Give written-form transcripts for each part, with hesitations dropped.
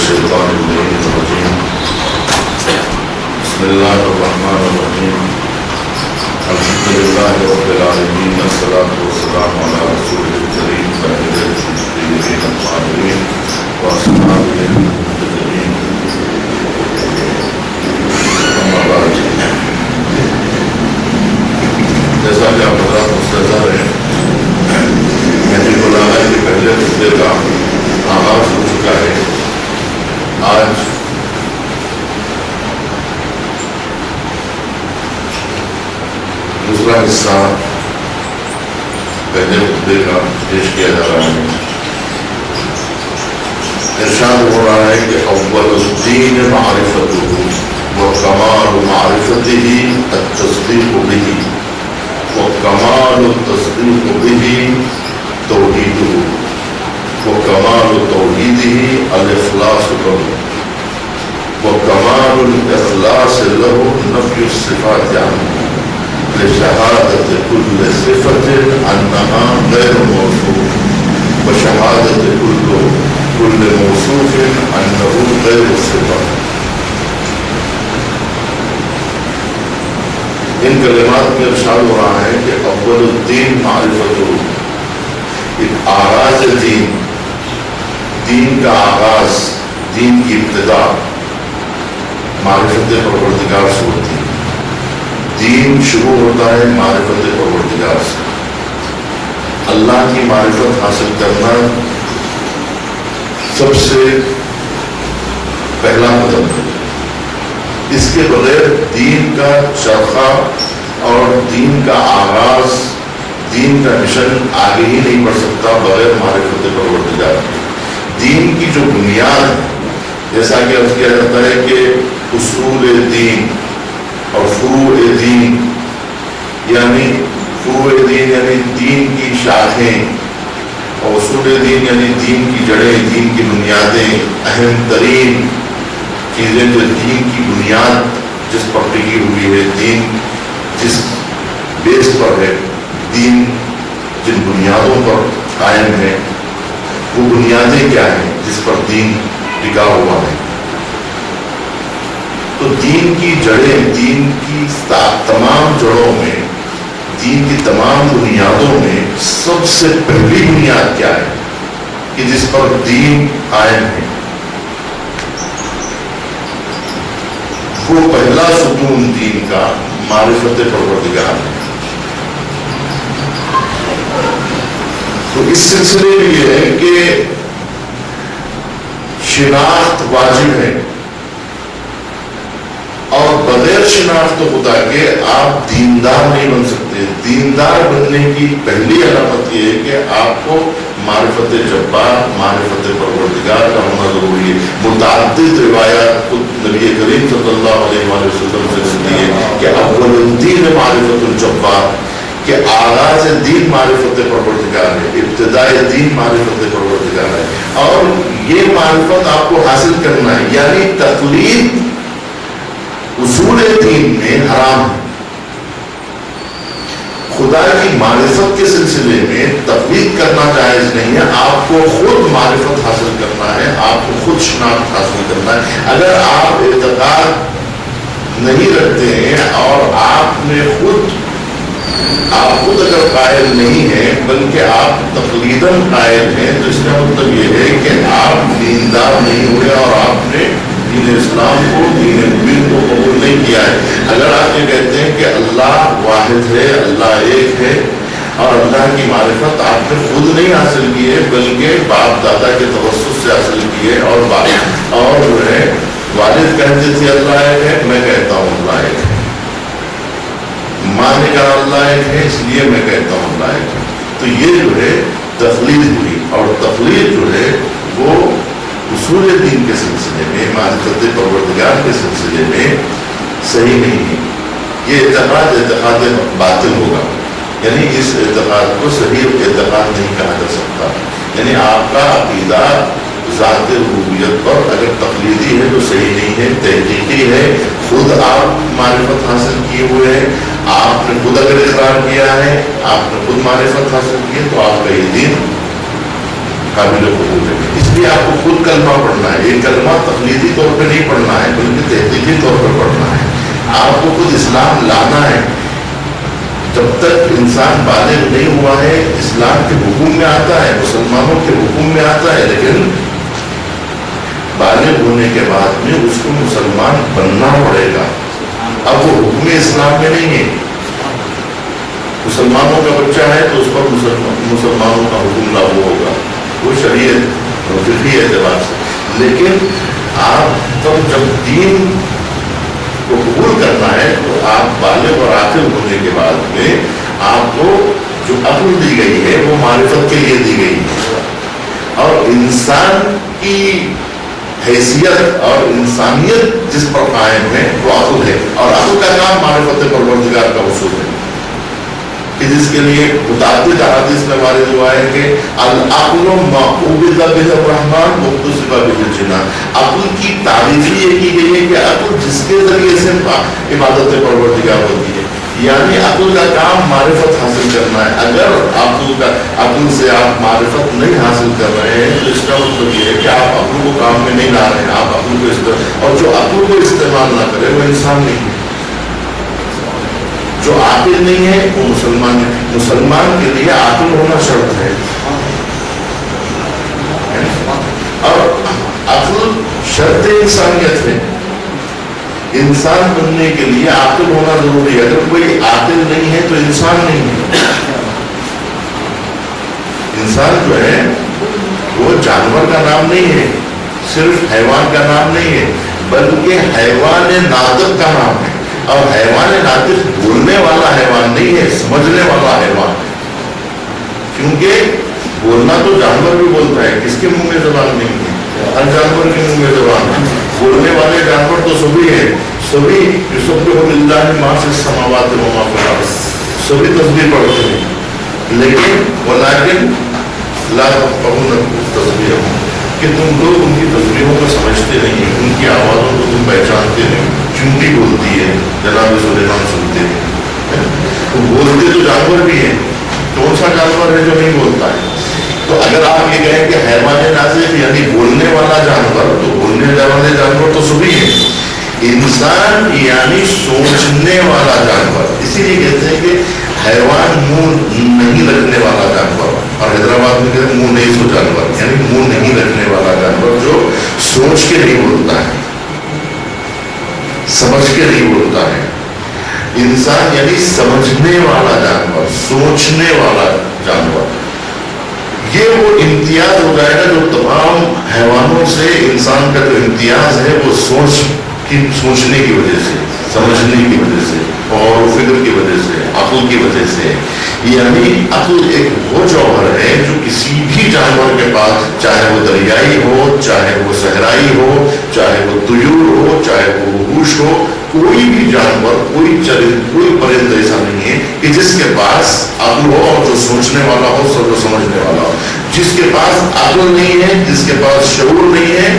الشيطان الرجيم بسم الله الرحمن الرحيم الحمد لله رب العالمين والصلاة والسلام على رسوله الكريم سيد المرسلين الطاهرين وأصحابه المهتدين أما بعد جیسا کہ آپ حضرات مستحضر ہیں محفل مولانا کے پہلے خطبے کا آغاز ہو چکا ہے. آج دوسرا حصہ پہلے خطبے کا پیش کیا جا رہا ہے. ارشاد ہو رہا ہے کہ اول الدین معرفته وکمال معرفته التصدیق به وکمال التصدیق به توحیده وکمال توحیده الاخلاص له وکمال الاخلاص له نفی الصفات عنه لشهادة كل صفة أنها غير موصوف وشهادة كل موصوف أنه غير الصفة. ان کلمات میں ارشاد ہو رہا ہے کہ اول الدین معرفت، ایک آغاز دین کا آغاز، دین کی ابتدا معرفت پروردگار سے ہوتی ہے. دین شروع ہوتا ہے معرفت پروردگار سے. اللہ کی معرفت حاصل کرنا سب سے پہلا قدم ہے. اس کے بغیر دین کا چرخہ اور دین کا آغاز، دین کا مشن آگے ہی نہیں بڑھ سکتا بغیر معرفت پروردگار. دین کی جو بنیاد ہے، جیسا کہ عرض کیا جاتا ہے کہ اصول دین اور فروع دین، یعنی فروع دین یعنی دین کی شاخیں، اور اصول دین یعنی دین کی جڑیں، دین کی بنیادیں، اہم ترین چیزیں جو دین کی بنیاد جس پر ٹکی ہوئی ہے، دین جس بیس پر ہے، دین جن بنیادوں پر قائم ہے، وہ بنیادیں کیا ہیں جس پر دین ٹکا ہوا ہے. تو دین کی جڑیں، دین کی تمام جڑوں میں، دین کی تمام بنیادوں میں سب سے پہلی بنیاد کیا ہے کہ جس پر دین قائم ہے؟ وہ پہلا ستون دین کا معرفت پروردگار ہے. تو اس سلسلے میں یہ ہے کہ شناخت واجب ہے، اور بغیر شناخت خدا کے آپ دیندار نہیں بن سکتے. دیندار بننے کی پہلی علامت یہ ہے کہ آپ کو معرفت جبار، معرفت پروردگار کا ہونا ضروری ہے. متعدد روایات خود نبی کریم صلی اللہ علیہ وآلہ وسلم سے سنی ہے کہ اول الدین معرفت الجبار، کہ آغاز دین معرفت پروردگار ہے، ابتدائی دین معرفت پروردگار ہے. اور یہ معرفت آپ کو حاصل کرنا ہے، یعنی تقلید اصول دین میں حرام ہے. خدا کی معرفت کے سلسلے میں تقلید کرنا جائز نہیں ہے. آپ کو خود معرفت حاصل کرنا ہے، آپ کو خود شناخت حاصل کرنا ہے. اگر آپ اعتقاد نہیں رکھتے ہیں اور آپ خود اگر قائل نہیں ہیں بلکہ آپ تقلیداً قائل ہیں، تو اس کا مطلب یہ ہے کہ آپ دیندار نہیں ہوئے اور آپ نے دین اسلام کو، دین مبین کو قبول نہیں کیا ہے. اگر آپ یہ کہتے ہیں کہ اللہ واحد ہے، اللہ ایک ہے، اور اللہ کی معرفت آپ نے خود نہیں حاصل کی ہے بلکہ باپ دادا کے توسط سے حاصل کی ہے، اور جو ہے والد کہتے تھے اللہ ایک ہے، میں کہتا ہوں اللہ ایک ہے، ماں نے کہا اللہ ایک ہے اس لیے میں کہتا ہوں اللہ ایک ہے. تو یہ جو ہے تقلید ہوئی، اور تقلید جو ہے وہ اصول دین کے سلسلے میں، معرفت پروردگار کے سلسلے میں صحیح نہیں ہے. یہ اعتقاد باطل ہوگا، یعنی اس اعتقاد کو صحیح اعتقاد نہیں کہا جا سکتا. یعنی آپ کا عقیدہ ذات ربوبیت پر اگر تقلیدی ہے تو صحیح نہیں ہے، تحقیقی ہے. خود آپ معرفت حاصل کیے ہوئے ہیں، آپ نے خود اگر اقرار کیا ہے، آپ نے خود معرفت حاصل کی ہے، تو آپ کا یہ دین قابل قبول ہے. اس لیے آپ کو خود کلمہ پڑھنا ہے. یہ کلمہ تقلیدی طور پہ نہیں پڑھنا ہے بلکہ تحقیقی طور پہ پڑھنا ہے. آپ کو خود اسلام لانا ہے. جب تک انسان بالغ نہیں ہوا ہے اسلام کے حکم میں آتا ہے, مسلمانوں کے حکم میں آتا ہے, لیکن بالغ ہونے کے بعد میں اس کو مسلمان بننا پڑے گا. اب وہ حکم اسلام میں نہیں ہے. مسلمانوں کا بچہ ہے تو اس پر مسلمانوں کا حکم لاگو ہوگا, وہ شریعت اور فقہی اعتبار سے. لیکن آپ جب دین کو قبول کرنا ہے تو آپ بالغ اور عاقل ہونے کے بعد میں آپ کو جو عقل دی گئی ہے وہ معرفت کے لیے دی گئی ہے, اور انسان کی حیثیت اور انسانیت جس پر قائم ہے وہ عقل ہے. اور عقل کا کام معرفت پروردگار کا اصول ہے کہ جس کے لیے متعدد احادیث میں وارد ہوا ہے کہ العقل ما عبد به الرحمن مقتصب به الجنان. عقل کی تعریف یہ کی گئی ہے کہ عقل جس کے ذریعے سے عبادت پروردگار ہوتی ہے, یعنی عقل کا کام معرفت حاصل کرنا ہے. اگر عقل سے آپ معرفت نہیں حاصل کر رہے ہیں تو اس کا مطلب یہ ہے کہ آپ عقل کو کام میں نہیں لا رہے ہیں. آپ عقل کو اور جو عقل کو استعمال نہ کرے وہ انسان نہیں ہے. جو عاقل نہیں ہے وہ مسلمان ہے. مسلمان کے لیے عاقل ہونا شرط ہے, اور عقل شرط انسانیت ہے. انسان بننے کے لیے عاقل ہونا ضروری ہے. اگر کوئی عاقل نہیں ہے تو انسان نہیں ہے. انسان جو ہے وہ جانور کا نام نہیں ہے, صرف حیوان کا نام نہیں ہے, بلکہ حیوان ناطق کا نام ہے. اور حیوان ناطق بولنے والا حیوان نہیں ہے, سمجھنے والا حیوان ہے. کیونکہ بولنا تو جانور بھی بولتا ہے, کس کے منہ میں زبان نہیں ہے؟ ہر جانور کے منہ میں زبان ہے. بولنے والے جانور تو سبھی ہیں, سبھی یسبح للہ ما فی السماوات و ما فی الارض, سبھی تسبیح پڑھتے ہیں, لیکن ولکن لا تفقهون تسبیحهم, کہ تم لوگ ان کی تسبیحوں کو سمجھتے نہیں, ان کی آوازوں کو تم پہچانتے نہیں. چونٹی بولتی ہے, جناب سلیمان سنتے ہیں. تو بولتے تو جانور بھی ہیں, کون سا جانور ہے جو نہیں بولتا ہے؟ تو اگر آپ یہ کہیں کہ حیوان ناطق یعنی بولنے والا جانور, تو بولنے والے جانور تو سبھی ہیں. انسان یعنی سوچنے والا جانور. اسی لیے کہتے ہیں کہ حیوان منہ نہیں رکھنے والا جانور, اور حیدرآباد میں کہتے ہیں منہ نہیں سو جانور, یعنی منہ نہیں رکھنے والا جانور جو سوچ کے نہیں بولتا ہے, سمجھ کے نہیں بولتا ہے. انسان یعنی سمجھنے والا جانور, سوچنے والا جانور. یہ وہ امتیاز ہو جائے گا جو تمام حیوانوں سے انسان کا جو امتیاز ہے وہ سوچنے کی وجہ سے, سمجھنے کی وجہ سے, اور فکر کی وجہ سے, عقل کی وجہ سے. یعنی عقل ایک وہ جوہر ہے جو کسی بھی جانور کے پاس, چاہے وہ دریائی ہو, چاہے وہ صحرائی ہو, چاہے وہ طیور ہو, چاہے وہ وحوش ہو, کوئی بھی جانور, کوئی پرند ایسا نہیں ہے کہ جس کے پاس عقل ہو اور جو سوچنے والا ہو, جو سمجھنے والا ہو. جس کے پاس عقل نہیں ہے, جس کے پاس شعور نہیں ہے,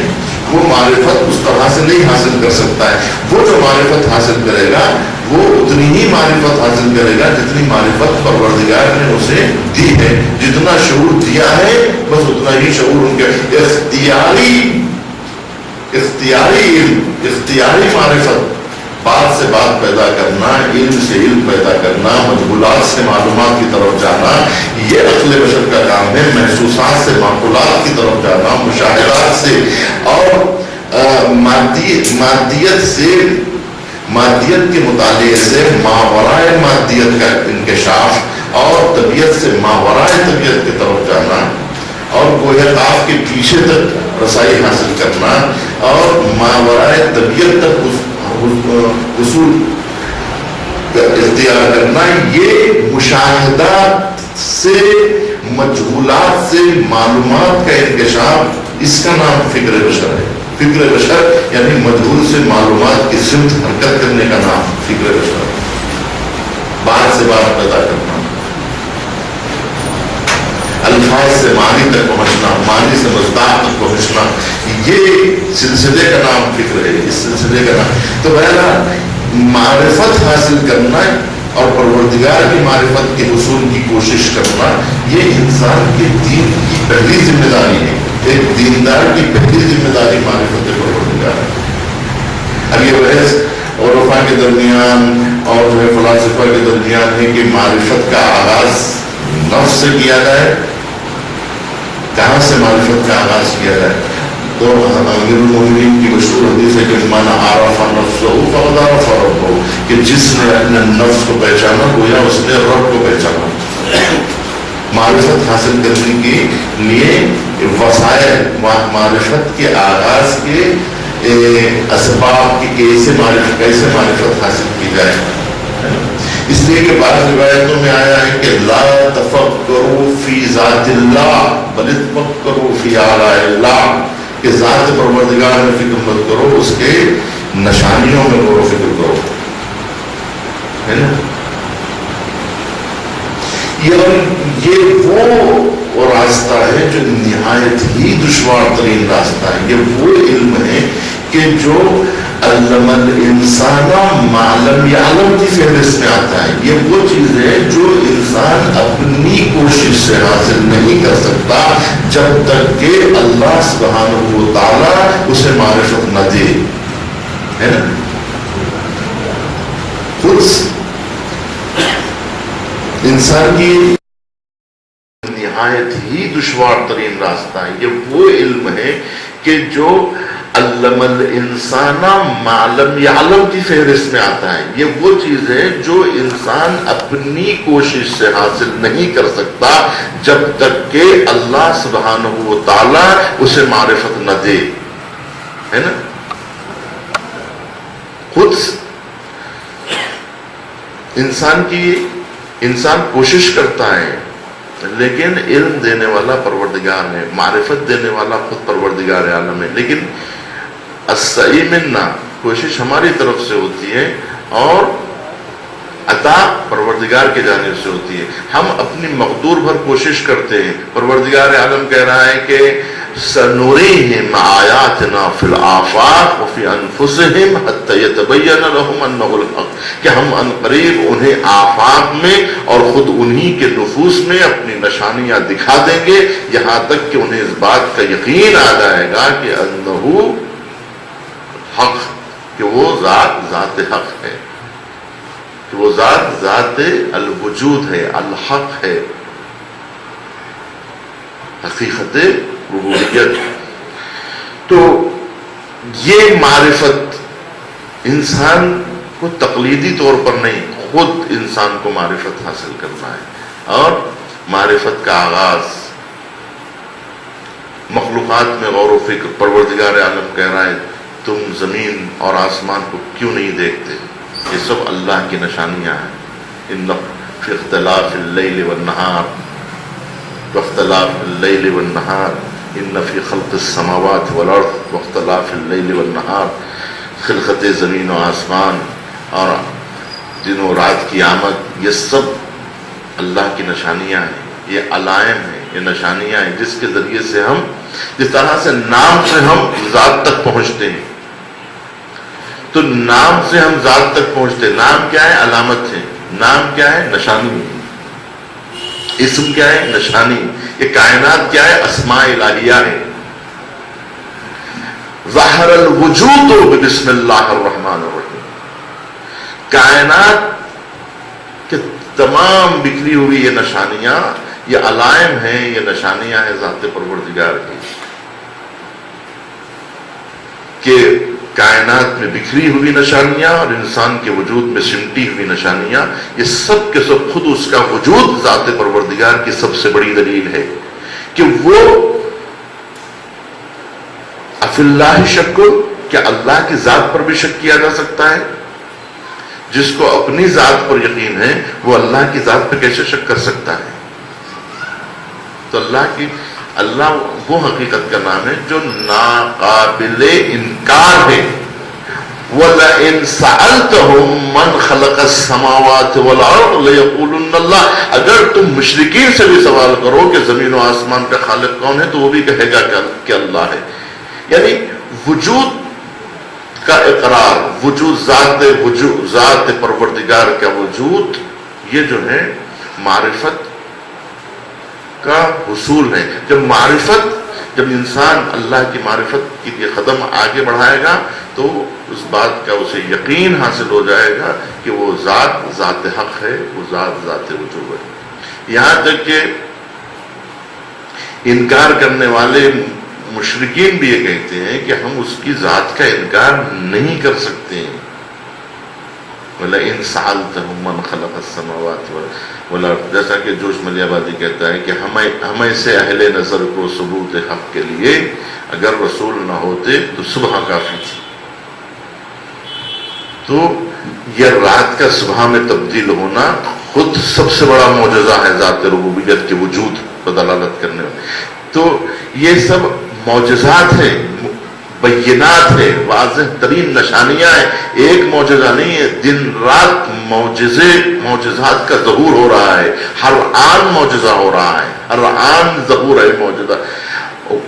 وہ معرفت اس طرح سے نہیں حاصل کر سکتا ہے. وہ جو معرفت حاصل کرے گا وہ اتنی ہی معرفت حاصل کرے گا جتنی معرفت پروردگار نے اسے دی ہے. جتنا شعور دیا ہے بس اتنا ہی شعور ان کے اختیاری معرفت, بات سے بات پیدا کرنا, علم سے علم پیدا کرنا, مجہولات سے معلومات کی طرف جانا, یہ عقل بشر کا کام ہے. محسوسات سے معقولات کی طرف جانا, مشاہدات سے اور مادیت سے, مادیت کے مطالعے سے ماورائے مادیت کا انکشاف, اور طبیعت سے ماورائے طبیعت کی طرف جانا, اور گویا قاف کے پیچھے تک رسائی حاصل کرنا, اور ماورائے طبیعت تک اصول اختیار کرنا. یہ مشاہدات سے, مجہولات سے معلومات کا انکشاف, اس کا نام فکر بشر ہے. فکر بشر یعنی مجہول سے معلومات کی سمت حرکت کرنے کا نام فکر بشر ہے. بات سے بات پیدا کرنا, الفاظ سے معنی تک پہنچنا, معنی سے مصداق تک پہنچنا, یہ سلسلے کا نام فکر ہے. اس سلسلے کا نام تو پہلا معرفت حاصل کرنا اور پروردگار کی معرفت کے حصول کی کوشش کرنا، یہ انسان کے دین کی پہلی ذمہ داری ہے. ایک دیندار کی پہلی ذمہ داری معرفت پروردگار ہے. اب یہ بحث عرفا کے درمیان اور جو ہے فلاسفہ کے درمیان ہے کہ معرفت کا آغاز نفس سے کیا جائے، کہاں سے معرفت کا آغاز کیا جائے. تو امیر المومنین کی مشہور حدیث ہے کہ من عرف نفسہ فقد عرف ربہ، کہ جس نے اپنے نفس کو پہچانا گویا اس نے رب کو پہچانا. معرفت حاصل کرنے کے لیے وسائل، معرفت کے آغاز کے اسباب کی کیسے معرفت حاصل کی جائے. اس لیے کہ بعض روایتوں میں آیا ہے کہ لا تفکروا فی ذات اللہ بل تفکروا فی آلاء اللہ، کہ ذات پروردگار میں فکر مت کرو، اس کے نشانیوں میں غور و فکر کرو. ہے نا؟ یہ وہ راستہ ہے جو نہایت ہی دشوار ترین راستہ ہے. یہ وہ علم ہے کہ جو علم الانسان ما لم یعلم کی فہرست میں آتا ہے. یہ وہ چیز ہے جو انسان اپنی کوشش سے حاصل نہیں کر سکتا جب تک کہ اللہ سبحانہ و تعالی اسے معرفت نہ دے. ہے نا؟ خود انسان کی نہایت ہی دشوار ترین راستہ ہے. یہ وہ علم ہے کہ جو علم الانسان ما لم یعلم کی فہرست میں آتا ہے. یہ وہ چیز ہے جو انسان اپنی کوشش سے حاصل نہیں کر سکتا جب تک کہ اللہ سبحانہ و تعالی اسے معرفت نہ دے. ہے نا؟ خود انسان کوشش کرتا ہے، لیکن علم دینے والا پروردگار ہے، معرفت دینے والا خود پروردگار عالم ہے. لیکن السعی منا، کوشش ہماری طرف سے ہوتی ہے اور عطا پروردگار کی جانب سے ہوتی ہے. ہم اپنی مقدور بھر کوشش کرتے ہیں. پروردگار عالم کہہ رہا ہے کہ سنریہم آیاتنا فی الآفاق وفی انفسہم حتی یتبین لہم انہ الحق، کہ ہم عنقریب انہیں آفاق میں اور خود انہی کے نفوس میں اپنی نشانیاں دکھا دیں گے، یہاں تک کہ انہیں اس بات کا یقین آ جائے گا کہ انہ حق، کہ وہ ذات حق ہے، کہ وہ ذات الوجود ہے، الحق ہے، حقیقت ربوبیت. تو یہ معرفت انسان کو تقلیدی طور پر نہیں، خود انسان کو معرفت حاصل کرنا ہے. اور معرفت کا آغاز مخلوقات میں غور و فکر. پروردگار عالم کہہ رہا ہے تم زمین اور آسمان کو کیوں نہیں دیکھتے؟ یہ سب اللہ کی نشانیاں ہیں. ان فی اختلاف اللیل والنہار واختلاف اللیل والنہار ان فی خلق السماوات والارض واختلاف اللیل والنہار، خلقت زمین و آسمان اور دن و رات کی آمد، یہ سب اللہ کی نشانیاں ہیں. یہ علائم ہیں، یہ نشانیاں ہیں جس کے ذریعے سے ہم، جس طرح سے نام سے ہم ذات تک پہنچتے ہیں، تو نام سے ہم ذات تک پہنچتے ہیں. نام کیا ہے؟ علامت ہے. نام کیا ہے؟ نشانی. اسم کیا ہے؟ نشانی. یہ کائنات کیا ہے؟ اسماء الہیہ ہے. ظاہر الوجود بسم اللہ الرحمن الرحیم. کائنات کے تمام بکھری ہوئی یہ نشانیاں، یہ علائم ہیں، یہ نشانیاں ہیں ذات پروردگار کی، کہ کائنات میں بکھری ہوئی نشانیاں اور انسان کے وجود میں سمٹی ہوئی نشانیاں، یہ سب کے سب خود اس کا وجود ذات پروردگار کی سب سے بڑی دلیل ہے کہ وہ افی اللہ شک، کیا اللہ کی ذات پر بھی شک کیا جا سکتا ہے؟ جس کو اپنی ذات پر یقین ہے وہ اللہ کی ذات پہ کیسے شک کر سکتا ہے؟ تو اللہ وہ حقیقت کا نام ہے جو ناقابل انکار ہے. وَلَئِن سَأَلْتَهُمْ مَنْ خَلَقَ السَّمَاوَاتِ وَالْأَرْضِ لَيَقُولُنَّ اللَّهُ. اگر تم مشرکین سے بھی سوال کرو کہ زمین و آسمان کا خالق کون ہے تو وہ بھی کہے گا کہ اللہ ہے. یعنی وجود کا اقرار، ذات پروردگار کا وجود یہ جو ہے معرفت کا حصول ہے. جب انسان اللہ کی معرفت کے لیے قدم آگے بڑھائے گا تو اس بات کا اسے یقین حاصل ہو جائے گا کہ وہ ذات حق ہے، وہ ذات وجود ہے. یہاں تک کہ انکار کرنے والے مشرکین بھی یہ کہتے ہیں کہ ہم اس کی ذات کا انکار نہیں کر سکتے ہیں. وَلَئِن سَأَلْتَهُم مَّنْ خَلَقَ السَّمَاوَاتِ وَالْأَرْضَ، جیسا کہ جوش ملیح آبادی کہتا ہے کہ ہمیں سے اہل نظر کو ثبوت حق کے لیے اگر رسول نہ ہوتے تو صبح کافی تھی. تو یہ رات کا صبح میں تبدیل ہونا خود سب سے بڑا معجزہ ہے ذات ربوبیت کے وجود پر دلالت کرنے میں. تو یہ سب معجزات ہیں، بینات ہے، واضح ترین نشانیاں ہیں. ایک معجزہ نہیں ہے، دن رات معجزات کا ظہور ہو رہا ہے. ہر آن معجزہ ہو رہا ہے، ہر آن ظہور ہے معجزہ.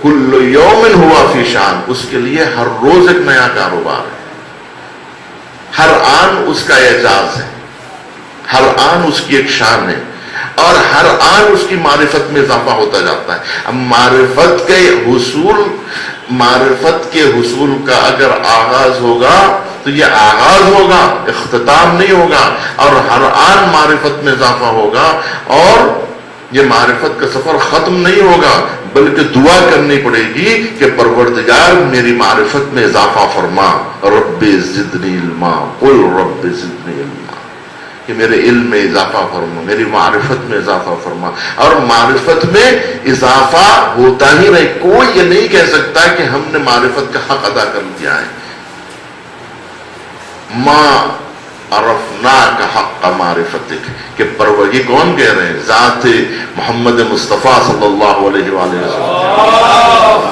کل یوم ہوا فی شان، اس کے لیے ہر روز ایک نیا کاروبار ہے. ہر آن اس کا اعجاز ہے، ہر آن اس کی ایک شان ہے، اور ہر آن اس کی معرفت میں اضافہ ہوتا جاتا ہے. اب معرفت کے حصول کا اگر آغاز ہوگا تو یہ آغاز ہوگا، اختتام نہیں ہوگا. اور ہر آن معرفت میں اضافہ ہوگا، اور یہ معرفت کا سفر ختم نہیں ہوگا، بلکہ دعا کرنی پڑے گی کہ پروردگار میری معرفت میں اضافہ فرما. رب زدنی علما، قل رب زدنی علما، کہ میرے علم میں اضافہ فرما، میری معرفت میں اضافہ فرما. اور معرفت میں اضافہ ہوتا ہی رہے. کوئی یہ نہیں کہہ سکتا کہ ہم نے معرفت کا حق ادا کر لیا ہے. ما عرفناک حق معرفتک، کہ یہ کون کہہ رہے ہیں؟ ذات محمد مصطفیٰ صلی اللہ علیہ وآلہ وسلم،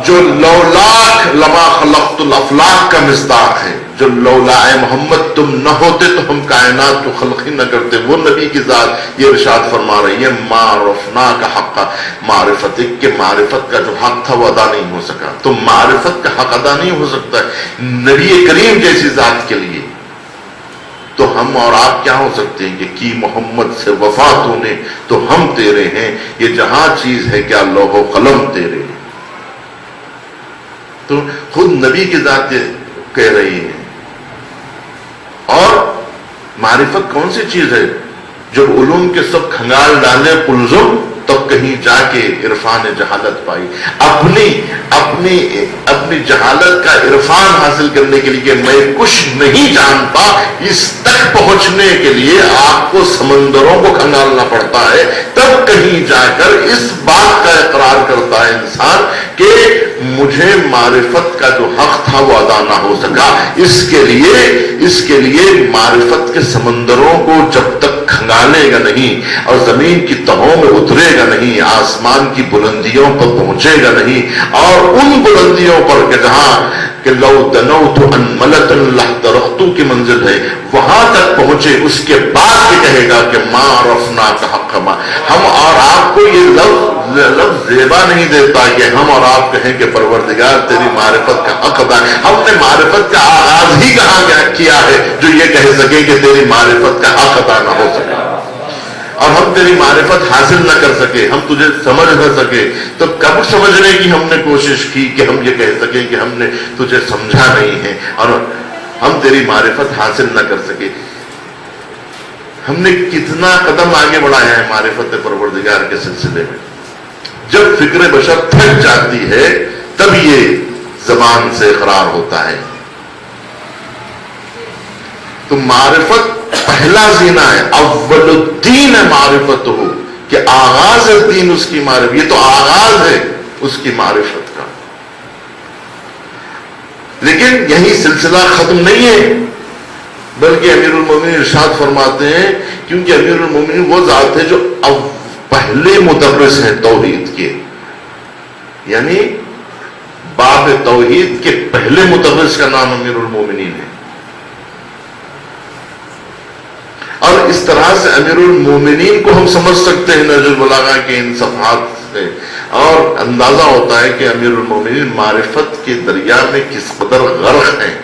جو لولاک لما خلقت الافلاق کا مصداق ہے. جو لولا اے محمد تم نہ ہوتے تو ہم کائنات کو خلق ہی نہ کرتے. وہ نبی کی ذات یہ ارشاد فرما رہی ہے ما عرفناک حق معرفتک، کہ معرفت کا جو حق تھا وہ ادا نہیں ہو سکا. تو معرفت کا حق ادا نہیں ہو سکتا ہے نبی کریم جیسی ذات کے لیے. تو ہم اور آپ کیا ہو سکتے ہیں کہ کی محمد سے وفات ہونے تو ہم تیرے ہیں. یہ جہاں چیز ہے کیا لوح و قلم تیرے ہیں. تو خود نبی کی ذات کہہ رہی ہے. اور معرفت کون سی چیز ہے؟ جب علوم کے سب کھنگال ڈالے قلزم، تب کہیں جا کے عرفان جہالت پائی. اپنی جہالت کا عرفان حاصل کرنے کے لیے میں کچھ نہیں جانتا، اس تک پہنچنے کے لیے آپ کو سمندروں کو کھنگالنا پڑتا ہے. تب کہیں جا کر اس بات کا اقرار کرتا ہے انسان کہ مجھے معرفت کا جو حق تھا وہ ادا نہ ہو سکا. اس کے لیے معرفت کے سمندروں کو جب تک کھنگالے گا نہیں اور زمین کی تہوں میں اترے گا نہیں، آسمان کی بلندیوں پر پہنچے گا نہیں، اور ان بلندیوں پر کہ جہاں کہ لو دنوت انملت لحترقت کی منزل ہے، وہاں تک پہنچے. اس کے بعد یہ کہے گا کہ ما عرفناک حق ما. ہم اور آپ کو یہ لفظ زیبا نہیں دیتا کہ ہم اور آپ کہیں کہ پروردگار تیری معرفت کا حق ادا. ہم نے معرفت کا آغاز ہی کہاں کیا ہے جو یہ کہہ سکے کہ تیری معرفت کا حق ادا نہ ہو سکے، اور ہم تیری معرفت حاصل نہ کر سکے، ہم تجھے سمجھ نہ سکے. تو کب سمجھنے کی ہم نے کوشش کی کہ ہم یہ کہہ سکیں کہ ہم نے تجھے سمجھا نہیں ہے اور ہم تیری معرفت حاصل نہ کر سکے. ہم نے کتنا قدم آگے بڑھایا ہے معرفت پروردگار کے سلسلے میں. جب فکر بشر تھک جاتی ہے تب یہ زبان سے اقرار ہوتا ہے. تو معرفت پہلا زینہ ہے، اول الدین معرفت ہو، کہ آغاز دین اس کی معرفت. یہ تو آغاز ہے اس کی معرفت کا. لیکن یہی سلسلہ ختم نہیں ہے، بلکہ امیر المومنین ارشاد فرماتے ہیں کیونکہ امیر المومنین وہ ذات ہے جو پہلے مدرس ہیں توحید کے، یعنی باب توحید کے پہلے مدرس کا نام امیر المومنین ہے. اور اس طرح سے امیر المومنین کو ہم سمجھ سکتے ہیں نہج البلاغہ کے ان صفحات سے، اور اندازہ ہوتا ہے کہ امیر المومنین معرفت کے دریا میں کس قدر غرق ہیں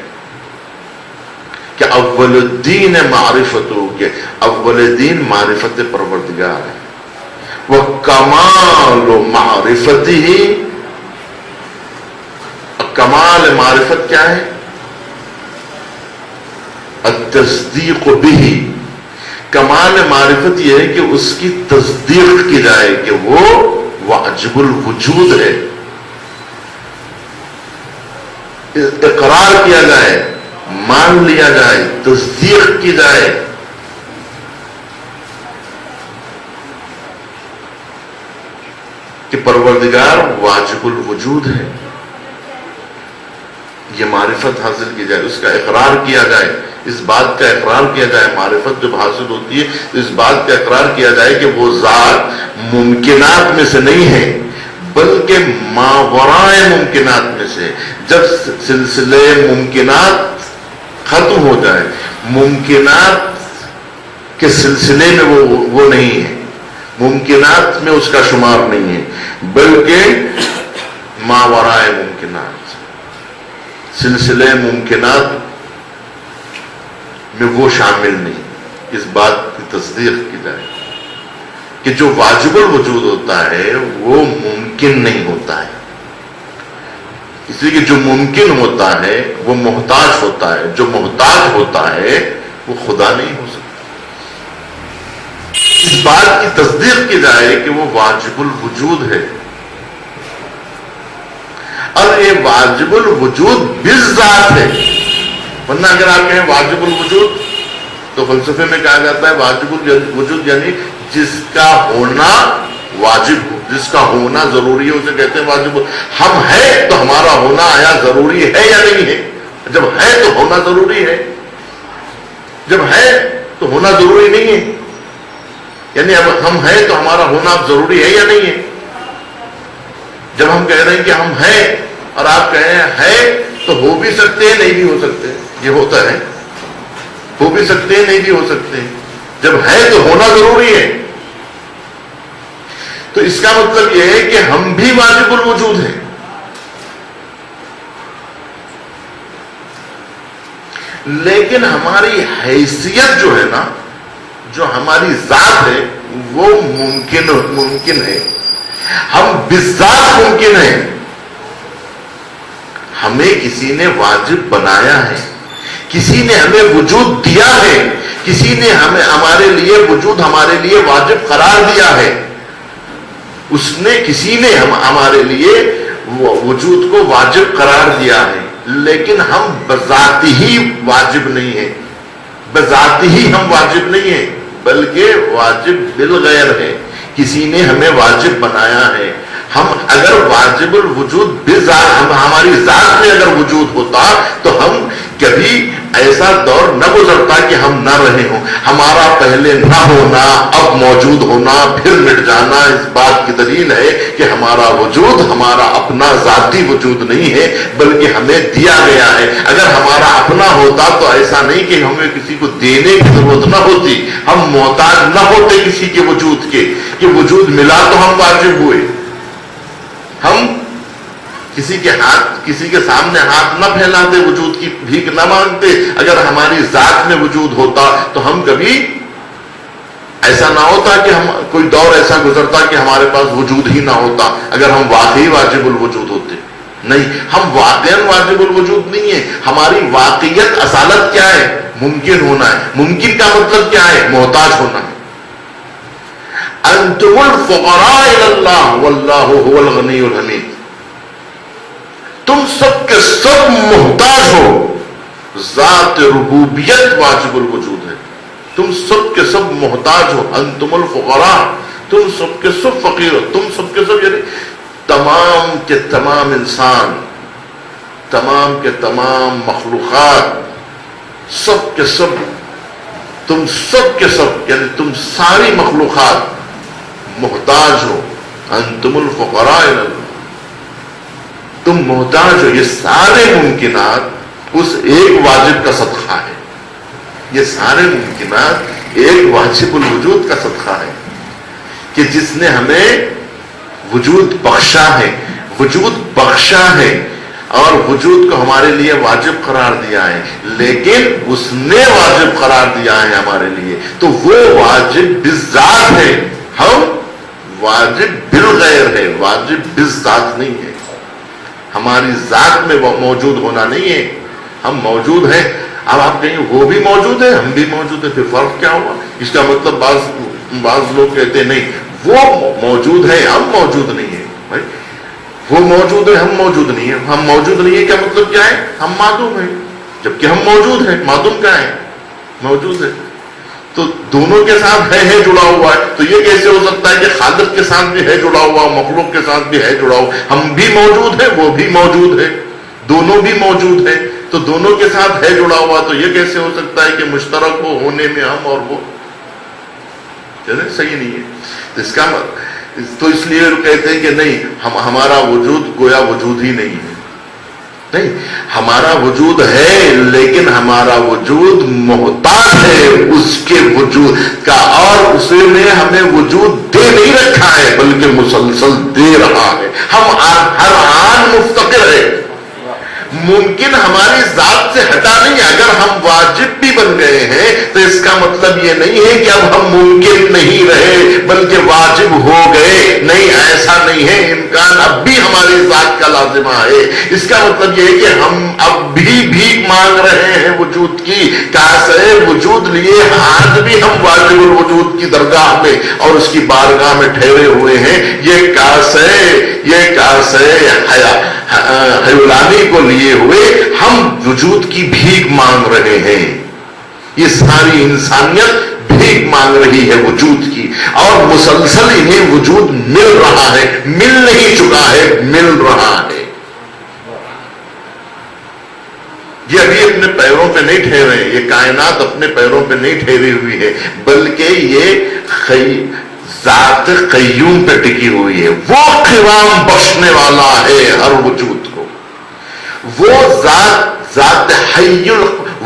کہ اول الدین معرفتو، کہ اول دین معرفت پروردگار ہے، وکمال معرفتہ، کمال معرفت کیا ہے؟ التصدیق بہ، کمال معرفت یہ ہے کہ اس کی تصدیق کی جائے کہ وہ واجب الوجود ہے، اقرار کیا جائے، مان لیا جائے، تصدیق کی جائے۔ کہ پروردگار واجب الوجود ہے، یہ معرفت حاصل کی جائے، اس کا اقرار کیا جائے، اس بات کا اقرار کیا جائے۔ معرفت جب حاصل ہوتی ہے تو اس بات کا اقرار کیا جائے کہ وہ ذات ممکنات میں سے نہیں ہے بلکہ ماورائے ممکنات میں سے۔ جب سلسلے ممکنات ختم ہو جائے، ممکنات کے سلسلے میں وہ نہیں ہے، ممکنات میں اس کا شمار نہیں ہے، بلکہ ماورائے ممکنات، سلسلے ممکنات میں وہ شامل نہیں۔ اس بات کی تصدیق کی جائے کہ جو واجب الوجود ہوتا ہے وہ ممکن نہیں ہوتا ہے، اس لیے کہ جو ممکن ہوتا ہے وہ محتاج ہوتا ہے، جو محتاج ہوتا ہے وہ خدا نہیں ہو سکتا۔ اس بات کی تصدیق کی جائے کہ وہ واجب الوجود ہے، اور یہ واجب الوجود بالذات ہے۔ ورنہ اگر آپ کہیں واجب الوجود تو فلسفے میں کہا جاتا ہے واجب الوجود یعنی جس کا ہونا واجب ہو، جس کا ہونا ضروری ہے، اسے کہتے ہیں واجب۔ ہم ہیں تو ہمارا ہونا آیا ضروری ہے یا نہیں ہے؟ جب ہے تو ہونا ضروری ہے، جب ہے تو ہونا ضروری نہیں ہے، یعنی اب ہم ہیں تو ہمارا ہونا اب ضروری ہے یا نہیں ہے؟ جب ہم کہہ رہے ہیں کہ ہم ہیں اور آپ کہیں ہیں تو ہو بھی سکتے ہیں نہیں بھی ہو سکتے، یہ ہوتا ہے، ہو بھی سکتے ہیں نہیں بھی ہو سکتے، جب ہے تو ہونا ضروری ہے۔ تو اس کا مطلب یہ ہے کہ ہم بھی واجب الوجود ہیں، لیکن ہماری حیثیت جو ہے نا، جو ہماری ذات ہے وہ ممکن ہے، ہم بالذات ممکن ہیں۔ ہمیں کسی نے واجب بنایا ہے، کسی نے ہمیں وجود دیا ہے، کسی نے ہمیں ہمارے لیے وجود ہمارے لیے واجب قرار دیا ہے، اس نے کسی نے ہمارے لیے وجود کو واجب قرار دیا ہے، لیکن ہم بذاتی ہی واجب نہیں ہیں، بذاتی ہی ہم واجب نہیں ہیں بلکہ واجب بالغیر ہے، کسی نے ہمیں واجب بنایا ہے۔ ہم اگر واجب الوجود بذات ہماری ذات میں اگر وجود ہوتا تو ہم کبھی ایسا دور نہ گزرتا کہ ہم نہ رہے ہوں۔ ہمارا پہلے نہ ہونا، اب موجود ہونا، پھر مٹ جانا اس بات کی دلیل ہے کہ ہمارا وجود ہمارا اپنا ذاتی وجود نہیں ہے بلکہ ہمیں دیا گیا ہے۔ اگر ہمارا اپنا ہوتا تو ایسا نہیں کہ ہمیں کسی کو دینے کی ضرورت نہ ہوتی، ہم محتاج نہ ہوتے کسی کے وجود کے، کہ وجود ملا تو ہم واجب ہوئے۔ ہم کسی کے سامنے ہاتھ نہ پھیلاتے، وجود کی بھیک نہ مانگتے۔ اگر ہماری ذات میں وجود ہوتا تو ہم کبھی ایسا نہ ہوتا کہ ہم کوئی دور ایسا گزرتا کہ ہمارے پاس وجود ہی نہ ہوتا، اگر ہم واقعی واجب الوجود ہوتے۔ نہیں، ہم واقعاً واجب الوجود نہیں ہیں، ہماری واقعیت اصالت کیا ہے؟ ممکن ہونا ہے۔ ممکن کا مطلب کیا ہے؟ محتاج ہونا ہے۔ انتم الفقراء الی اللہ واللہ هو الغنی الحمید، تم سب کے سب محتاج ہو، ذات ربوبیت واجب الوجود ہے، تم سب کے سب محتاج ہو۔ انتم الفقراء، تم سب کے سب فقیر ہو، تم سب کے سب یعنی تمام کے تمام انسان، تمام کے تمام مخلوقات، سب کے سب، تم سب کے سب یعنی تم ساری مخلوقات محتاج ہو۔ انتم الفقراء الی اللہ، تم محتاج ہو۔ یہ سارے ممکنات اس ایک واجب کا صدقہ ہے، یہ سارے ممکنات ایک واجب الوجود کا صدقہ ہے کہ جس نے ہمیں وجود بخشا ہے، وجود بخشا ہے۔ اور وجود کو ہمارے لیے واجب قرار دیا ہے، لیکن اس نے واجب قرار دیا ہے ہمارے لیے تو وہ واجب بالذات ہے، ہم واجب بالغیر ہے، واجب بالذات نہیں ہے، ہماری ذات میں وہ موجود ہونا نہیں ہے، ہم موجود ہیں۔ اب آپ کہیں وہ بھی موجود ہے ہم بھی موجود ہیں، پھر فرق کیا ہوا؟ اس کا مطلب بعض لوگ کہتے ہیں نہیں وہ موجود ہے ہم موجود نہیں ہیں، بھائی وہ موجود ہے ہم موجود نہیں ہیں، ہم موجود نہیں ہیں کیا مطلب کیا ہے؟ ہم معدوم ہیں، جبکہ ہم موجود ہیں، معدوم کیا ہے؟ موجود ہے۔ تو دونوں کے ساتھ ہے جڑا ہوا ہے، تو یہ کیسے ہو سکتا ہے کہ خالق کے ساتھ بھی ہے جڑا ہوا، مخلوق کے ساتھ بھی ہے جڑا ہوا، ہم بھی موجود ہیں وہ بھی موجود ہے، دونوں بھی موجود ہیں، تو دونوں کے ساتھ ہے جڑا ہوا، تو یہ کیسے ہو سکتا ہے کہ مشترک ہو ہونے میں ہم اور وہ؟ صحیح نہیں ہے۔ تو اس کا تو اس لیے کہتے ہیں کہ نہیں ہمارا وجود گویا وجود ہی نہیں ہے، نہیں ہمارا وجود ہے لیکن ہمارا وجود محتاج ہے اس کے وجود کا، اور اسے نے ہمیں وجود دے نہیں رکھا ہے بلکہ مسلسل دے رہا ہے، ہم ہر آن مفتقر ہے، ممکن ہماری ذات سے ہٹا نہیں ہے۔ اگر ہم واجب بھی بن گئے ہیں تو اس کا مطلب یہ نہیں ہے کہ اب ہم ممکن نہیں رہے بلکہ واجب ہو گئے، نہیں ایسا نہیں ہے، امکان اب بھی ہماری ذات کا لازمہ ہے۔ اس کا مطلب یہ ہے کہ ہم اب بھی بھیک مانگ رہے ہیں وجود کی، کاسے وجود لیے آج بھی ہم واجب الوجود کی درگاہ میں اور اس کی بارگاہ میں ٹھہرے ہوئے ہیں۔ یہ کاسے حیولانی کو لیے ہوئے ہم وجود کی بھیک مانگ رہے ہیں، یہ ساری انسانیت بھیک مانگ رہی ہے وجود کی، اور مسلسل انہیں وجود مل رہا ہے، مل نہیں چکا ہے، مل رہا ہے۔ یہ ابھی اپنے پیروں پہ نہیں ٹھہرے، یہ کائنات اپنے پیروں پہ نہیں ٹھہری ہوئی ہے بلکہ یہ ذات قیوم پہ ٹکی ہوئی ہے، وہ قوام بخشنے والا ہے ہر وجود کو، وہ ذات حی،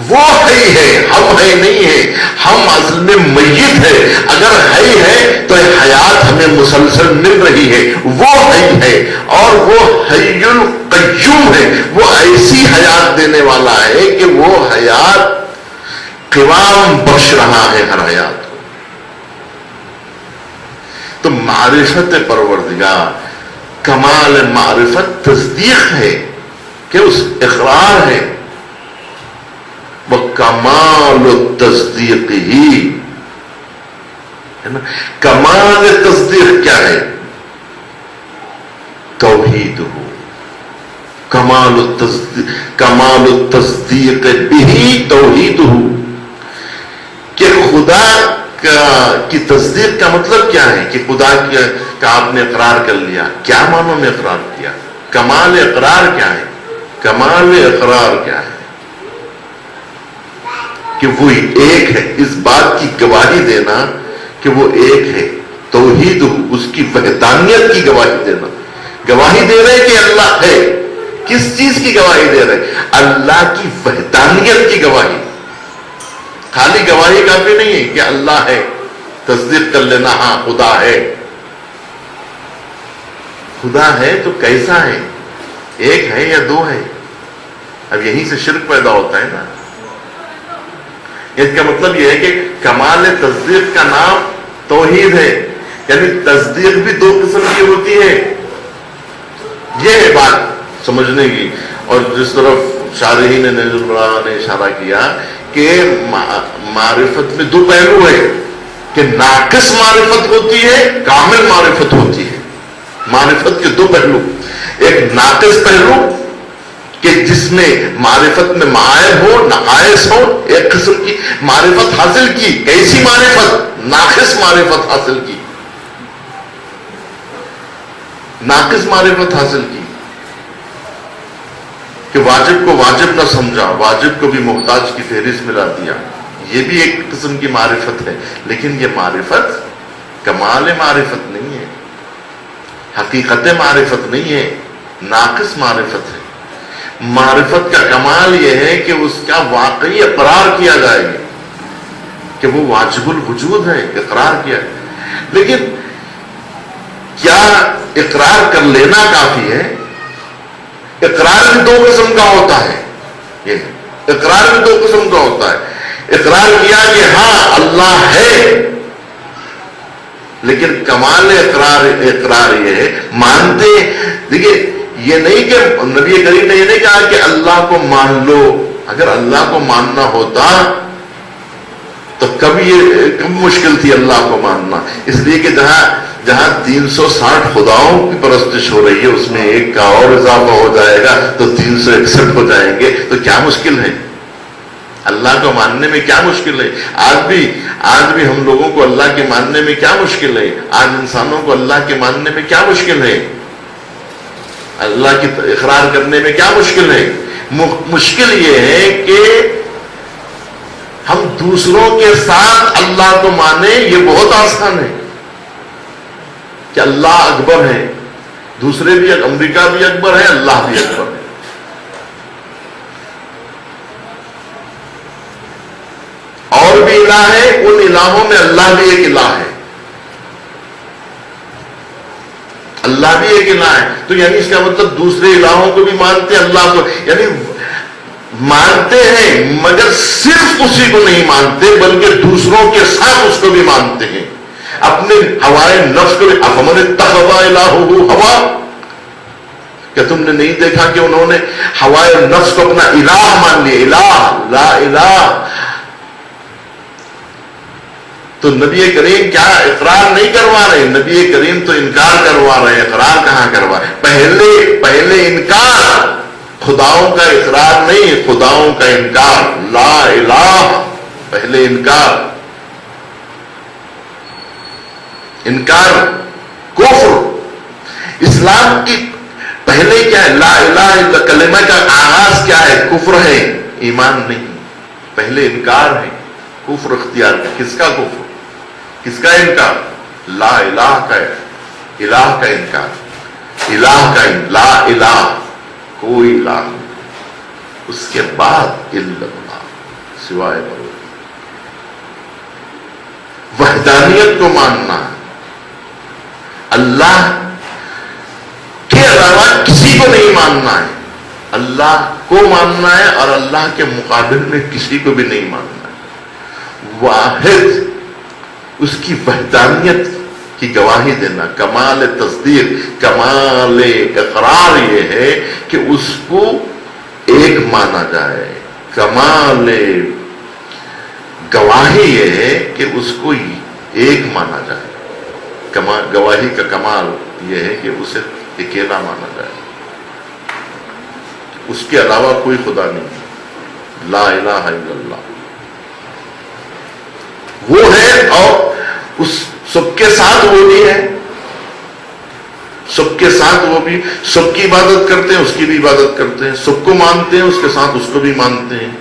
وہ حی ہے، ہم ہے نہیں ہے، ہم اصل میں میت ہے، اگر حی ہے تو حیات ہمیں مسلسل مل رہی ہے، وہ حی ہے اور وہ حی القیوم ہے، وہ ایسی حیات دینے والا ہے کہ وہ حیات قوام بخش رہا ہے ہر حیات کو۔ تو معرفت پروردگار، کمال معرفت تصدیق ہے کہ اس اقرار ہے، وہ کمال التصدیق ہی ہے نا۔ کمال تصدیق کیا ہے؟ توحید ہو، کمال التصدیق بھی توحید ہو، کہ خدا کی تصدیق کا مطلب کیا ہے کہ خدا کا آپ نے اقرار کر لیا، کیا معنوں میں اقرار کیا؟ کمال اقرار کیا ہے؟ کمال اقرار کیا ہے؟ کہ وہ ایک ہے، اس بات کی گواہی دینا کہ وہ ایک ہے، توحید ہو، اس کی وحدانیت کی گواہی دینا، گواہی دے رہے کہ اللہ ہے، کس چیز کی گواہی دے رہے؟ اللہ کی وحدانیت کی گواہی، خالی گواہی کافی نہیں ہے کہ اللہ ہے، تصدیق کر لینا ہاں خدا ہے۔ خدا ہے تو کیسا ہے؟ ایک ہے یا دو ہے؟ اب یہیں سے شرک پیدا ہوتا ہے نا۔ اس کا مطلب یہ ہے کہ کمال تصدیق کا نام توحید ہے، یعنی تصدیق بھی دو قسم کی ہوتی ہے، یہ ہے بات سمجھنے کی۔ اور جس طرف شارحین نجم البلاغہ نے اشارہ کیا کہ معرفت میں دو پہلو ہے، کہ ناقص معرفت ہوتی ہے، کامل معرفت ہوتی ہے۔ معرفت کے دو پہلو، ایک ناقص پہلو کہ جس میں معرفت میں معائب ہو، نقائص ہو، ایک قسم کی معرفت حاصل کی، کیسی معرفت؟ ناقص معرفت حاصل کی، ناقص معرفت حاصل کی، کہ واجب کو واجب نہ سمجھا، واجب کو بھی محتاج کی فہرست میں لا دیا، یہ بھی ایک قسم کی معرفت ہے۔ لیکن یہ معرفت کمال معرفت نہیں ہے، حقیقت معرفت نہیں ہے، ناقص معرفت ہے۔ معرفت کا کمال یہ ہے کہ اس کا واقعی اقرار کیا جائے گا کہ وہ واجب الوجود ہے، اقرار کیا ہے۔ لیکن کیا اقرار کر لینا کافی ہے؟ اقرار بھی دو قسم کا ہوتا ہے، یہ اقرار بھی دو قسم کا ہوتا ہے۔ اقرار کیا کہ ہاں اللہ ہے، لیکن کمال اقرار یہ ہے مانتے، دیکھیے یہ نہیں کہ نبی کریم نے یہ نہیں کہا کہ اللہ کو مان لو، اگر اللہ کو ماننا ہوتا تو کب مشکل تھی اللہ کو ماننا، اس لیے کہ جہاں 360 خداؤں کی پرستش ہو رہی ہے اس میں ایک کا اور اضافہ ہو جائے گا تو 361 ہو جائیں گے، تو کیا مشکل ہے اللہ کو ماننے میں؟ کیا مشکل ہے؟ آج بھی ہم لوگوں کو اللہ کے ماننے میں کیا مشکل ہے؟ آج انسانوں کو اللہ کے ماننے میں کیا مشکل ہے؟ اللہ کی اقرار کرنے میں کیا مشکل ہے؟ مشکل یہ ہے کہ ہم دوسروں کے ساتھ اللہ کو مانیں، یہ بہت آسان ہے کہ اللہ اکبر ہے، دوسرے بھی، امریکہ بھی اکبر ہے، اللہ بھی اکبر ہے۔ اور بھی الہ ہے، ان الہوں میں اللہ بھی ایک الہ ہے، اللہ بھی ایک الہ ہے، تو یعنی اس کا مطلب دوسرے الہوں کو بھی مانتے ہیں، اللہ کو یعنی مانتے ہیں مگر صرف اسی کو نہیں مانتے بلکہ دوسروں کے ساتھ اس کو بھی مانتے ہیں، اپنے ہوائے نفس کو بھی۔ افمن اتخذ الہہ ہوا، کیا تم نے نہیں دیکھا کہ انہوں نے ہوائے نفس کو اپنا الہ مان لیا؟ الہ لا الہ۔ تو نبی کریم کیا اقرار نہیں کروا رہے، نبی کریم تو انکار کروا رہے، اقرار کہاں کروا رہے؟ پہلے انکار، خداؤں کا اقرار نہیں، خداؤں کا انکار، لا الہ، پہلے انکار کفر۔ اسلام کی پہلے کیا ہے؟ لا الہ الا کلمہ کا آغاز کیا ہے؟ کفر ہے، ایمان نہیں، پہلے انکار ہے، کفر اختیار ہے۔ کس کا کفر؟ کس کا انکار؟ لا الہ کا، الہ کا انکار، الہ کا لا الہ، کوئی الہ نہیں، اس کے بعد الا اللہ، سوائے وحدانیت کو ماننا، اللہ کے علاوہ کسی کو نہیں ماننا ہے، اللہ کو ماننا ہے اور اللہ کے مقابل میں کسی کو بھی نہیں ماننا ہے۔ واحد، اس کی وحدانیت کی گواہی دینا، کمال تصدیق، کمال اقرار یہ ہے کہ اس کو ایک مانا جائے، کمال گواہی یہ ہے کہ اس کو ایک مانا جائے، گواہی کا کمال یہ ہے کہ اسے اکیلا مانا جائے، اس کے علاوہ کوئی خدا نہیں، لا الہ الا اللہ وہ ہے، اور اس سب کے ساتھ وہ بھی ہے، سب کے ساتھ وہ بھی، سب کی عبادت کرتے ہیں، اس کی بھی عبادت کرتے ہیں، سب کو مانتے ہیں، اس کے ساتھ اس کو بھی مانتے ہیں،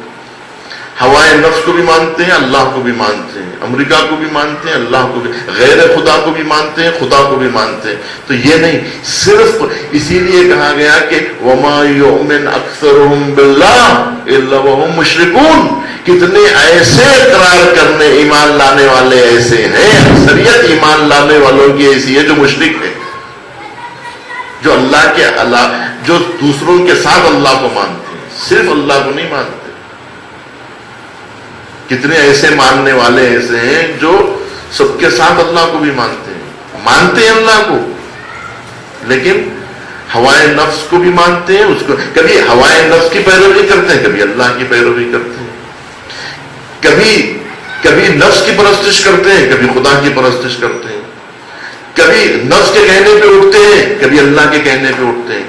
ہوائے نفس کو بھی مانتے ہیں، اللہ کو بھی مانتے ہیں، امریکہ کو بھی مانتے ہیں، اللہ کو بھی، غیر خدا کو بھی مانتے ہیں، خدا کو بھی مانتے ہیں۔ تو یہ نہیں صرف، اسی لیے کہا گیا کہ وَمَا يُؤْمِنْ أَكْثَرُهُمْ بِاللَّهِ إِلَّا وَهُمْ مُشْرِكُونَ، کتنے ایسے اقرار کرنے ایمان لانے والے ایسے ہیں، اکثریت ایمان لانے والوں کی ایسی ہے جو مشرک ہے، جو اللہ کے علاوہ، جو دوسروں کے ساتھ اللہ کو مانتے ہیں، صرف اللہ کو نہیں مانتے۔ کتنے ایسے ماننے والے ایسے ہیں جو سب کے ساتھ اللہ کو بھی مانتے ہیں اللہ کو، لیکن ہوائے نفس کو بھی مانتے ہیں، اس کو کبھی ہوائے نفس کی پیروی کرتے ہیں، کبھی اللہ کی پیروی کرتے ہیں، کبھی نفس کی پرستش کرتے ہیں، کبھی خدا کی پرستش کرتے ہیں، کبھی نفس کے کہنے پہ اٹھتے ہیں، کبھی اللہ کے کہنے پہ اٹھتے ہیں،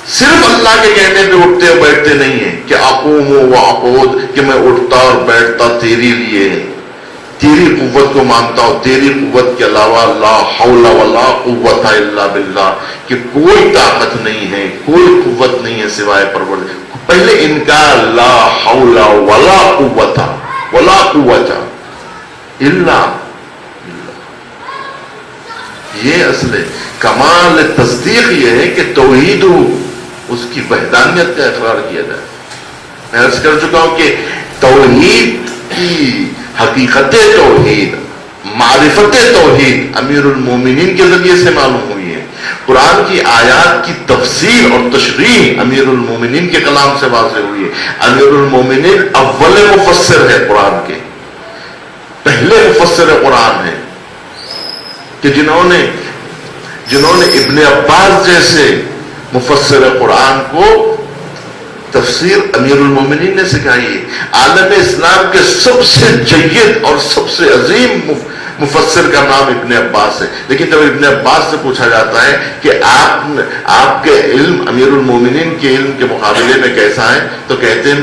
صرف اللہ کے کہنے پہ اٹھتے اور بیٹھتے نہیں ہیں کہ اقوم و اقعد، کہ میں اٹھتا اور بیٹھتا تیری لیے، تیری قوت کو مانتا ہوں، تیری قوت کے علاوہ لا حول ولا قوت الا باللہ، کہ کوئی طاقت نہیں ہے، کوئی قوت نہیں ہے سوائے پروردگار۔ پہلے انکار، لا حول ولا قوت الا، یہ اصل کمال تصدیق یہ ہے کہ توحید، اس کی وحدانیت کا اقرار کیا جائے۔ میں عرض کر چکا ہوں کہ توحید کی حقیقت توحید، معرفت توحید امیر المومنین کے ذریعے سے معلوم ہوئی ہے، قرآن کی آیات کی تفسیر اور تشریح امیر المومنین کے کلام سے واضح ہوئی ہے. امیر المومنین اول مفسر ہے قرآن کے، پہلے مفسر قرآن ہے، کہ جنہوں نے ابن عباس جیسے مفسر قرآن کو تفسیر امیر المومنین نے سکھائی ہے. عالم اسلام کے سب سے جید اور سب سے عظیم مفسر کا نام ابن عباس ہے. لیکن جب ابن عباس سے پوچھا جاتا ہے کہ آپ کے علم امیر المومنین کے علم کے مقابلے میں کیسا ہے، تو کہتے ہیں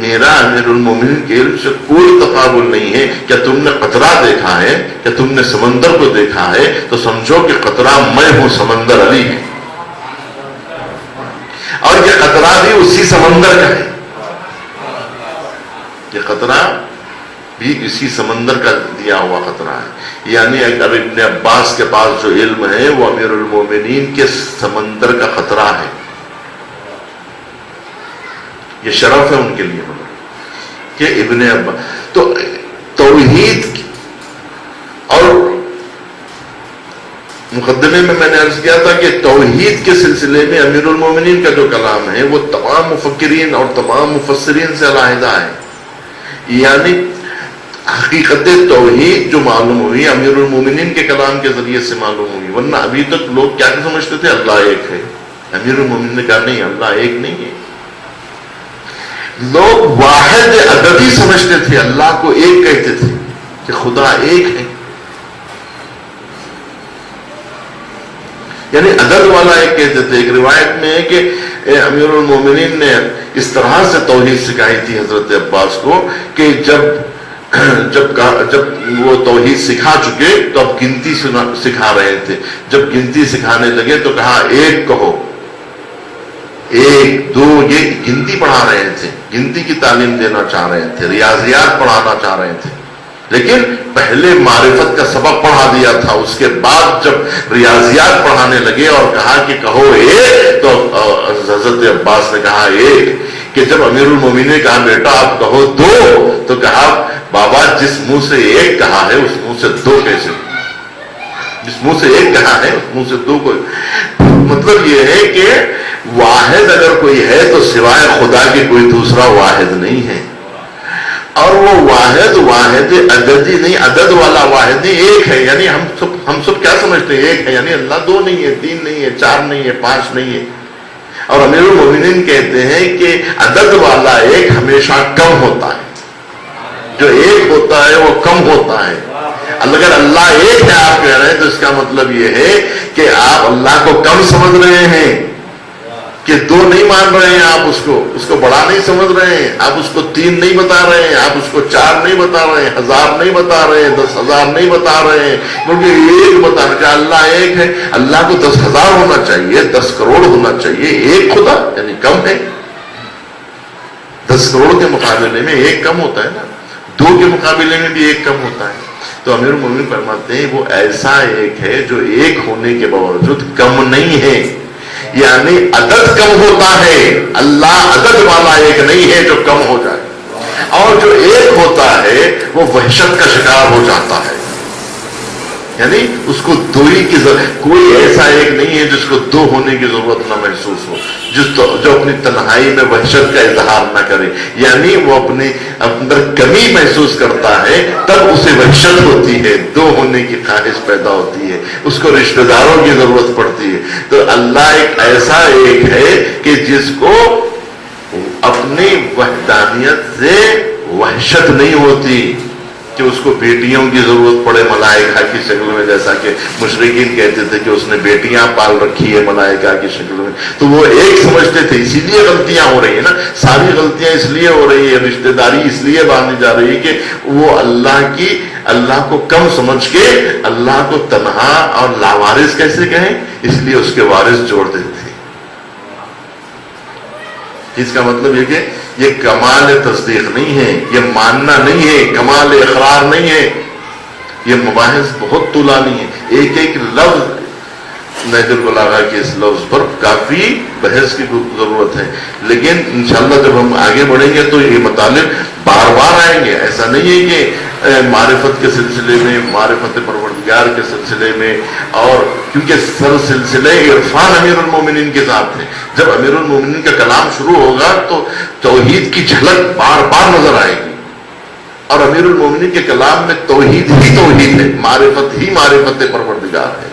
میرا امیر المومنین کے علم سے کوئی تقابل نہیں ہے. کیا تم نے قطرہ دیکھا ہے؟ کیا تم نے سمندر کو دیکھا ہے؟ تو سمجھو کہ قطرہ میں ہوں، سمندر علی ہے، اور یہ قطرہ بھی اسی سمندر کا ہے. یہ قطرہ بھی اسی سمندر کا دیا ہوا قطرہ ہے. یعنی اگر ابن عباس کے پاس جو علم ہے وہ امیر المومنین کے سمندر کا قطرہ ہے. یہ شرف ہے ان کے لیے کہ ابن عباس. تو توحید اور مقدمے میں نے عرض کیا تھا کہ توحید کے سلسلے میں امیر المومنین کا جو کلام ہے وہ تمام مفکرین اور تمام مفسرین سے علیحدہ ہے. یعنی حقیقت توحید جو معلوم ہوئی امیر المومنین کے کلام کے ذریعے سے معلوم ہوئی. ورنہ ابھی تک لوگ کیا سمجھتے تھے؟ اللہ ایک ہے. امیر المومنین نے کہا نہیں، اللہ ایک نہیں ہے. لوگ واحد عددی سمجھتے تھے، اللہ کو ایک کہتے تھے کہ خدا ایک ہے. یعنی عدد والا ایک کہتے تھے. ایک روایت میں ہے کہ امیر المومنین نے اس طرح سے توحید سکھائی تھی حضرت عباس کو کہ جب وہ توحید سکھا چکے تو اب گنتی سکھا رہے تھے. جب گنتی سکھانے لگے تو کہا ایک کہو، ایک دو، یہ گنتی پڑھا رہے تھے، گنتی کی تعلیم دینا چاہ رہے تھے، ریاضیات پڑھانا چاہ رہے تھے. لیکن پہلے معرفت کا سبق پڑھا دیا تھا. اس کے بعد جب ریاضیات پڑھانے لگے اور کہا کہ کہو ایک، تو حضرت عباس نے کہا ایک. کہ جب امیر المومنین نے کہا بیٹا آپ کہو دو، تو کہا بابا جس منہ سے ایک کہا ہے اس منہ سے دو کیسے؟ جس منہ سے ایک کہا ہے اس منہ سے دو کو. مطلب یہ ہے کہ واحد اگر کوئی ہے تو سوائے خدا کے کوئی دوسرا واحد نہیں ہے. اور وہ واحد عددی نہیں، عدد والا واحد نہیں، ایک ہے. یعنی ہم سب کیا سمجھتے ہیں؟ ایک ہے یعنی اللہ دو نہیں ہے، تین نہیں ہے، چار نہیں ہے، پانچ نہیں ہے. اور امیر المومنین کہتے ہیں کہ عدد والا ایک ہمیشہ کم ہوتا ہے. جو ایک ہوتا ہے وہ کم ہوتا ہے. اگر اللہ ایک ہے آپ کہہ رہے ہیں تو اس کا مطلب یہ ہے کہ آپ اللہ کو کم سمجھ رہے ہیں، کہ دو نہیں مان رہے ہیں. آپ اس کو بڑا نہیں سمجھ رہے ہیں. آپ اس کو تین نہیں بتا رہے ہیں، آپ اس کو چار نہیں بتا رہے ہیں، 1000 نہیں بتا رہے ہیں، 10,000 نہیں بتا رہے ہیں، کیونکہ ایک بتا رہے ہیں. اللہ ایک ہے. اللہ کو 10,000 ہونا چاہیے، 10 کروڑ ہونا چاہیے. ایک خدا یعنی کم ہے. 10 کروڑ کے مقابلے میں ایک کم ہوتا ہے نا، 2 کے مقابلے میں بھی ایک کم ہوتا ہے. تو امیر المومنین فرماتے ہیں وہ ایسا ایک ہے جو ایک ہونے کے باوجود کم نہیں ہے. یعنی عدد کم ہوتا ہے، اللہ عدد والا ایک نہیں ہے جو کم ہو جائے. اور جو ایک ہوتا ہے وہ وحشت کا شکار ہو جاتا ہے. یعنی اس کو دوئی کی ضرورت، کوئی ایسا ایک نہیں ہے جس کو دو ہونے کی ضرورت نہ محسوس ہو، جو اپنی تنہائی میں وحشت کا اظہار نہ کرے. یعنی وہ اپنے اندر کمی محسوس کرتا ہے تب اسے وحشت ہوتی ہے، دو ہونے کی خواہش پیدا ہوتی ہے، اس کو رشتہ داروں کی ضرورت پڑتی ہے. تو اللہ ایک ایسا ایک ہے کہ جس کو اپنی وحدانیت سے وحشت نہیں ہوتی کہ اس کو بیٹیوں کی ضرورت پڑے ملائکہ کی شکل میں، جیسا کہ مشرکین کہتے تھے کہ اس نے بیٹیاں پال رکھی ہے ملائکہ کی شکل میں. تو وہ ایک سمجھتے تھے، اسی لیے غلطیاں ہو رہی ہیں نا. ساری غلطیاں اس لیے ہو رہی ہے، رشتہ داری اس لیے باندھی جا رہی ہے کہ وہ اللہ کو کم سمجھ کے اللہ کو تنہا اور لاوارث کیسے کہیں، اس لیے اس کے وارث جوڑ دیتے ہیں. اس کا مطلب یہ کہ یہ کمال تصدیق نہیں ہے، یہ ماننا نہیں ہے، کمال اقرار نہیں ہے. یہ مباحث بہت طولانی ہے. ایک ایک لفظ نہج البلاغہ کے اس لفظ پر کافی بحث کی ضرورت ہے. لیکن انشاءاللہ جب ہم آگے بڑھیں گے تو یہ مطالب بار بار آئیں گے. ایسا نہیں ہے کہ معرفت کے سلسلے میں، معرفت پروردگار کے سلسلے میں، اور کیونکہ سر سلسلے عرفان امیر المومنین کے ساتھ ہے. جب امیر المومنین کا کلام شروع ہوگا تو توحید کی جھلک بار بار نظر آئے گی، اور امیر المومنین کے کلام میں توحید ہی توحید ہے، معرفت ہی معرفت پروردگار ہے.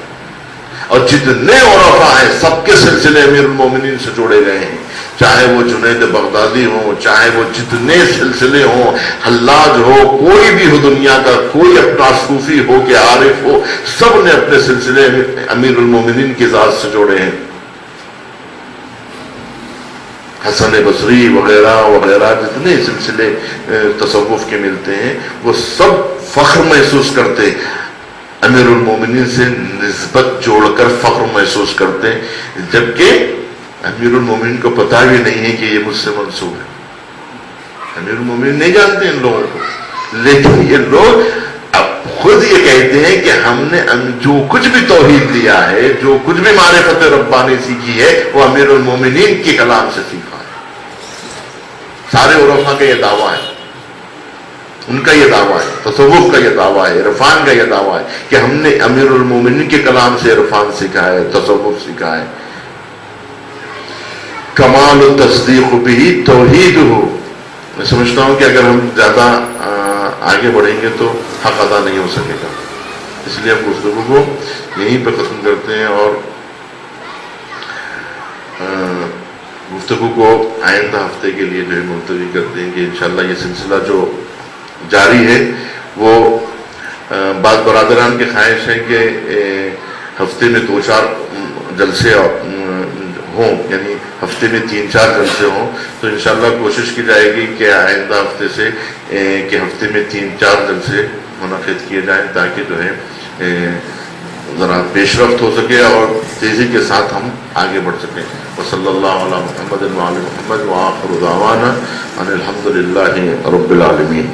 اور جتنے عرفاء ہیں سب کے سلسلے امیر المومنین سے جوڑے گئے ہیں، چاہے وہ جنید بغدادی ہوں، چاہے وہ جتنے سلسلے ہوں، حلاج ہو، کوئی بھی ہو دنیا کا، کوئی اپنا صوفی ہو کہ عارف ہو، سب نے اپنے سلسلے امیر المومنین کی ذات سے جوڑے ہیں. حسن بصری وغیرہ وغیرہ جتنے سلسلے تصوف کے ملتے ہیں وہ سب فخر محسوس کرتے، امیر المومنین سے نسبت جوڑ کر فخر محسوس کرتے، جبکہ امیر المومنین کو پتہ بھی نہیں ہے کہ یہ مجھ سے منسوب ہے. امیر المومنین نہیں جانتے ان لوگوں کو، لیکن یہ لوگ اب خود یہ کہتے ہیں کہ ہم نے جو کچھ بھی توحید دیا ہے، جو کچھ بھی معرفت ربانی سیکھی ہے، وہ امیر المومنین کے کلام سے سیکھا ہے. سارے عرفاء کا یہ دعویٰ ہے، ان کا یہ دعویٰ ہے، تصوف کا یہ دعویٰ ہے، عرفان کا یہ دعویٰ ہے کہ ہم نے امیر المومنین کے کلام سے عرفان سیکھا ہے، تصوف سیکھا ہے. کمال التصدیق بھی توحید ہو. میں سمجھتا ہوں کہ اگر ہم زیادہ آگے بڑھیں گے تو حق ادا نہیں ہو سکے گا، اس لیے ہم گفتگو کو یہیں پہ ختم کرتے ہیں، اور گفتگو کو آئندہ ہفتے کے لیے جو ہے ملتوی کرتے ہیں کہ انشاءاللہ یہ سلسلہ جو جاری ہے وہ بعض برادران کی خواہش ہے کہ ہفتے میں 2-4 جلسے ہوں، یعنی ہفتے میں 3-4 جلسے ہوں، تو انشاءاللہ کوشش کی جائے گی کہ آئندہ ہفتے سے کہ ہفتے میں 3-4 جلسے منعقد کیے جائیں تاکہ جو ہے ذرا پیش رفت ہو سکے اور تیزی کے ساتھ ہم آگے بڑھ سکیں. وصلی اللہ علی محمد وعلی محمد وآخر دعوانا ان الحمد للہ رب العالمین.